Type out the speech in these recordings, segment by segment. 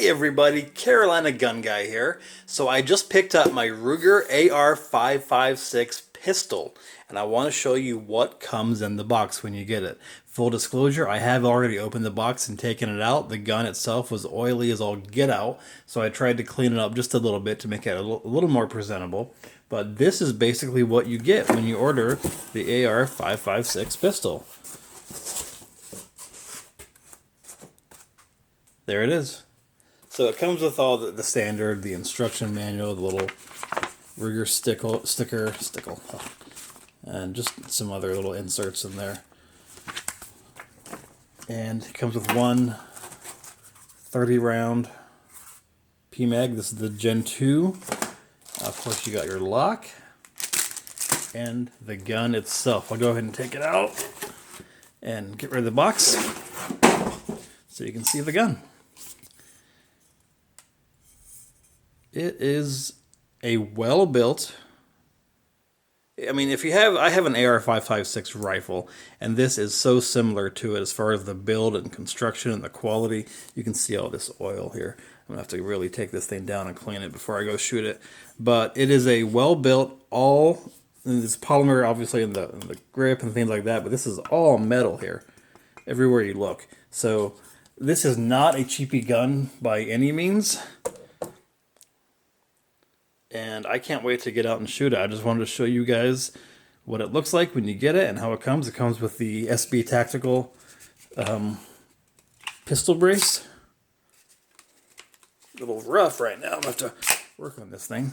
Hey everybody, Carolina Gun Guy here. So I just picked up my Ruger AR-556 pistol, and I want to show you what comes in the box when you get it. Full disclosure, I have already opened the box and taken it out. The gun itself was oily as all get out, so I tried to clean it up just a little bit to make it a little more presentable. But this is basically what you get when you order the AR-556 pistol. There it is. So it comes with all the standard, the instruction manual, the little Ruger sticker, and just some other little inserts in there. And it comes with one 30-round Pmag. This is the Gen 2. Of course, you got your lock and the gun itself. I'll go ahead and take it out and get rid of the box so you can see the gun. It is a well-built, I mean, if you have, I have an AR-556 rifle, and this is so similar to it as far as the build and construction and the quality. You can see all this oil here. I'm going to have to really take this thing down and clean it before I go shoot it. But it is a well-built, it's polymer obviously in the grip and things like that, but this is all metal here, everywhere you look. So this is not a cheapy gun by any means. And I can't wait to get out and shoot it. I just wanted to show you guys what it looks like when you get it and how it comes. It comes with the SB Tactical pistol brace. A little rough right now. I'm going to have to work on this thing.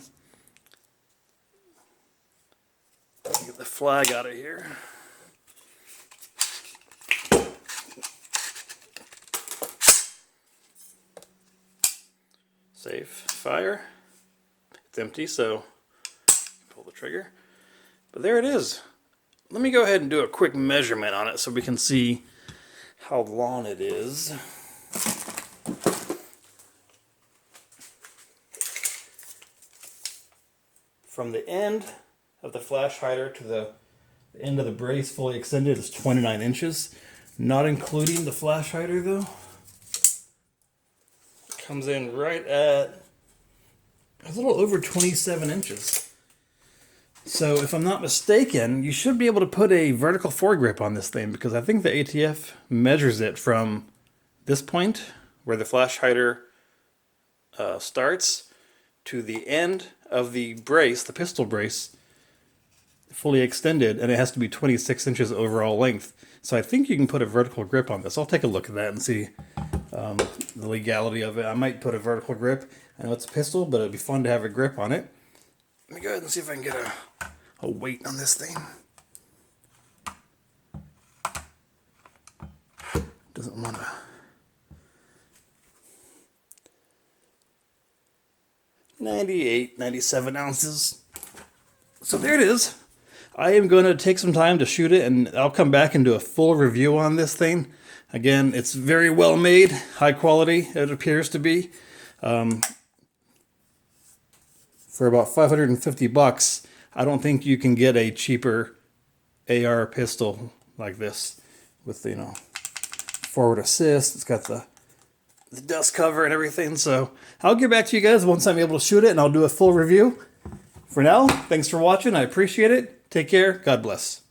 Get the flag out of here. Safe fire. It's empty, so pull the trigger. But there it is. Let me go ahead and do a quick measurement on it so we can see how long it is. From the end of the flash hider to the end of the brace fully extended is 29 inches. Not including the flash hider though. It comes in right at a little over 27 inches. So if I'm not mistaken, you should be able to put a vertical foregrip on this thing, because I think the ATF measures it from this point where the flash hider starts to the end of the brace, the pistol brace, fully extended, and it has to be 26 inches overall length. So I think you can put a vertical grip on this. I'll take a look at that and see the legality of it. I might put a vertical grip. I know it's a pistol, but it'd be fun to have a grip on it. Let me go ahead and see if I can get a weight on this thing. Doesn't want to. 97 ounces. So there it is. I am going to take some time to shoot it, and I'll come back and do a full review on this thing. Again, it's very well made, high quality, it appears to be. For about 550 bucks, I don't think you can get a cheaper AR pistol like this with, you know, forward assist. It's got the dust cover and everything. So I'll get back to you guys once I'm able to shoot it, and I'll do a full review. For now, thanks for watching. I appreciate it. Take care. God bless.